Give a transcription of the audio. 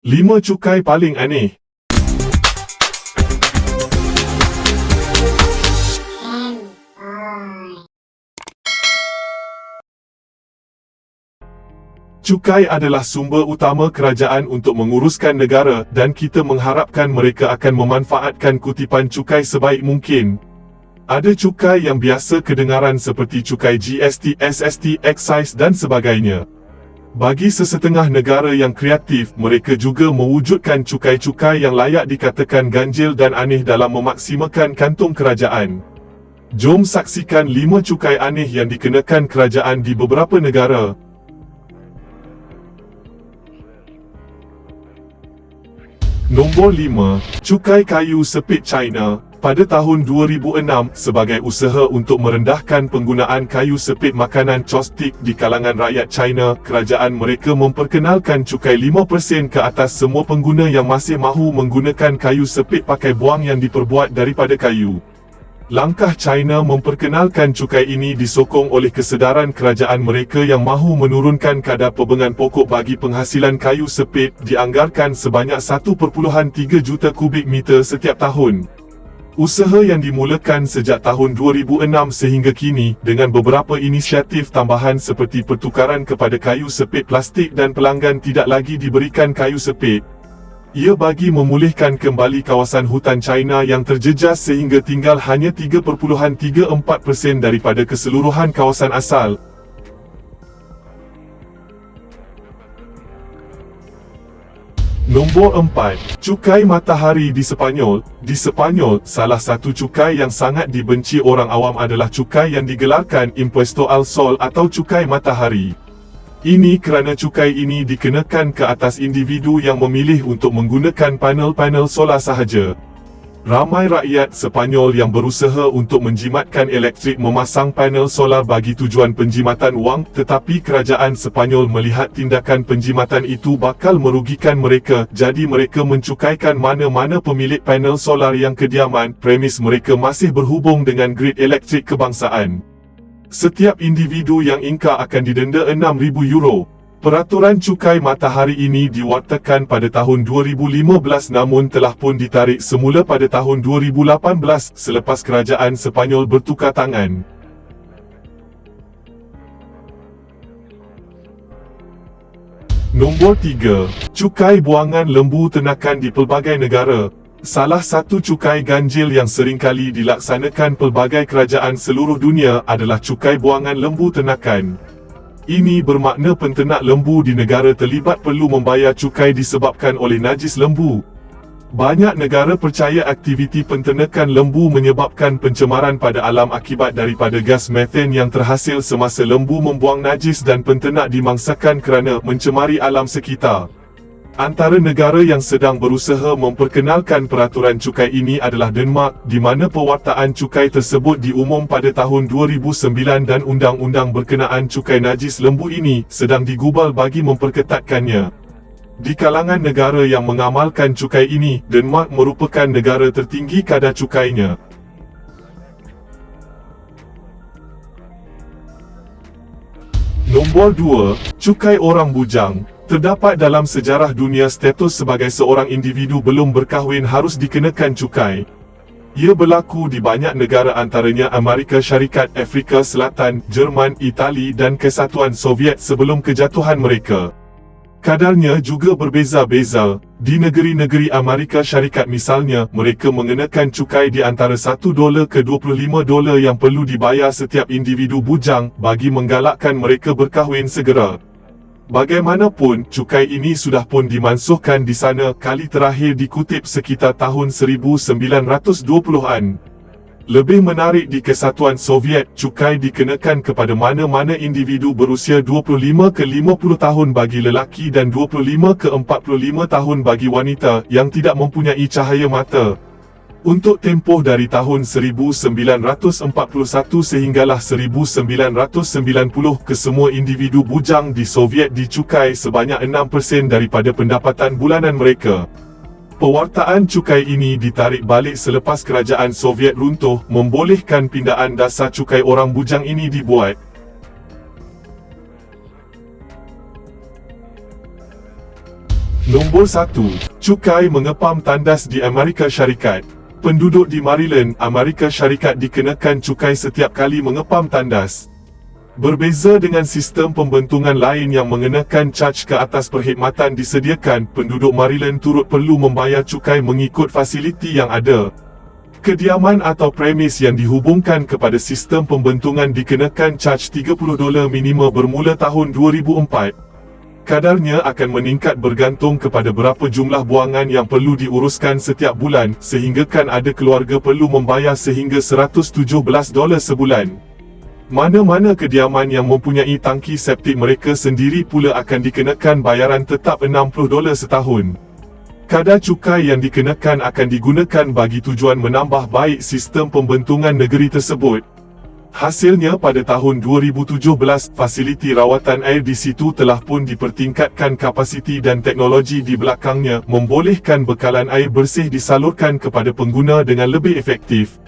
5 cukai paling aneh. Cukai adalah sumber utama kerajaan untuk menguruskan negara dan kita mengharapkan mereka akan memanfaatkan kutipan cukai sebaik mungkin. Ada cukai yang biasa kedengaran seperti cukai GST, SST, excise dan sebagainya. Bagi sesetengah negara yang kreatif, mereka juga mewujudkan cukai-cukai yang layak dikatakan ganjil dan aneh dalam memaksimalkan kantung kerajaan. Jom saksikan 5 cukai aneh yang dikenakan kerajaan di beberapa negara. Nombor 5. Cukai kayu sepit China. Pada tahun 2006, sebagai usaha untuk merendahkan penggunaan kayu sepit makanan chopstick di kalangan rakyat China, kerajaan mereka memperkenalkan cukai 5% ke atas semua pengguna yang masih mahu menggunakan kayu sepit pakai buang yang diperbuat daripada kayu. Langkah China memperkenalkan cukai ini disokong oleh kesedaran kerajaan mereka yang mahu menurunkan kadar perbengan pokok bagi penghasilan kayu sepit, dianggarkan sebanyak 1.3 juta kubik meter setiap tahun. Usaha yang dimulakan sejak tahun 2006 sehingga kini, dengan beberapa inisiatif tambahan seperti pertukaran kepada kayu sepit plastik dan pelanggan tidak lagi diberikan kayu sepit. Ia bagi memulihkan kembali kawasan hutan China yang terjejas sehingga tinggal hanya 3.34% daripada keseluruhan kawasan asal. Nombor 4. Cukai matahari di Sepanyol. Di Sepanyol, salah satu cukai yang sangat dibenci orang awam adalah cukai yang digelarkan Impuesto al Sol atau cukai matahari. Ini kerana cukai ini dikenakan ke atas individu yang memilih untuk menggunakan panel-panel solar sahaja. Ramai rakyat Sepanyol yang berusaha untuk menjimatkan elektrik memasang panel solar bagi tujuan penjimatan wang, tetapi kerajaan Sepanyol melihat tindakan penjimatan itu bakal merugikan mereka, jadi mereka mencukaikan mana-mana pemilik panel solar yang kediaman, premis mereka masih berhubung dengan grid elektrik kebangsaan. Setiap individu yang ingkar akan didenda €6,000. Peraturan cukai matahari ini diwartakan pada tahun 2015 namun telah pun ditarik semula pada tahun 2018 selepas kerajaan Sepanyol bertukar tangan. Nombor 3. Cukai buangan lembu ternakan di pelbagai negara. Salah satu cukai ganjil yang seringkali dilaksanakan pelbagai kerajaan seluruh dunia adalah cukai buangan lembu ternakan. Ini bermakna penternak lembu di negara terlibat perlu membayar cukai disebabkan oleh najis lembu. Banyak negara percaya aktiviti penternakan lembu menyebabkan pencemaran pada alam akibat daripada gas meten yang terhasil semasa lembu membuang najis dan penternak dimangsakan kerana mencemari alam sekitar. Antara negara yang sedang berusaha memperkenalkan peraturan cukai ini adalah Denmark, di mana pewartaan cukai tersebut diumum pada tahun 2009 dan undang-undang berkenaan cukai najis lembu ini sedang digubal bagi memperketatkannya. Di kalangan negara yang mengamalkan cukai ini, Denmark merupakan negara tertinggi kadar cukainya. Nombor 2. Cukai orang bujang. Terdapat dalam sejarah dunia status sebagai seorang individu belum berkahwin harus dikenakan cukai. Ia berlaku di banyak negara antaranya Amerika Syarikat, Afrika Selatan, Jerman, Itali dan Kesatuan Soviet sebelum kejatuhan mereka. Kadarnya juga berbeza-beza. Di negeri-negeri Amerika Syarikat misalnya, mereka mengenakan cukai di antara $1 ke $25 yang perlu dibayar setiap individu bujang bagi menggalakkan mereka berkahwin segera. Bagaimanapun, cukai ini sudah pun dimansuhkan di sana, kali terakhir dikutip sekitar tahun 1920-an. Lebih menarik, di Kesatuan Soviet, cukai dikenakan kepada mana-mana individu berusia 25 ke 50 tahun bagi lelaki dan 25 ke 45 tahun bagi wanita yang tidak mempunyai cahaya mata. Untuk tempoh dari tahun 1941 sehinggalah 1990, kesemua individu bujang di Soviet dicukai sebanyak 6% daripada pendapatan bulanan mereka. Pewartaan cukai ini ditarik balik selepas kerajaan Soviet runtuh, membolehkan pindaan dasar cukai orang bujang ini dibuat. Nombor 1. Cukai mengepam tandas di Amerika Syarikat. Penduduk di Maryland, Amerika Syarikat dikenakan cukai setiap kali mengepam tandas. Berbeza dengan sistem pembentungan lain yang mengenakan caj ke atas perkhidmatan disediakan, penduduk Maryland turut perlu membayar cukai mengikut fasiliti yang ada. Kediaman atau premis yang dihubungkan kepada sistem pembentungan dikenakan caj $30 minima bermula tahun 2004. Kadarnya akan meningkat bergantung kepada berapa jumlah buangan yang perlu diuruskan setiap bulan, sehinggakan ada keluarga perlu membayar sehingga $117 sebulan. Mana-mana kediaman yang mempunyai tangki septik mereka sendiri pula akan dikenakan bayaran tetap $60 setahun. Kadar cukai yang dikenakan akan digunakan bagi tujuan menambah baik sistem pembentungan negeri tersebut. Hasilnya pada tahun 2017, fasiliti rawatan air di situ telah pun dipertingkatkan kapasiti dan teknologi di belakangnya, membolehkan bekalan air bersih disalurkan kepada pengguna dengan lebih efektif.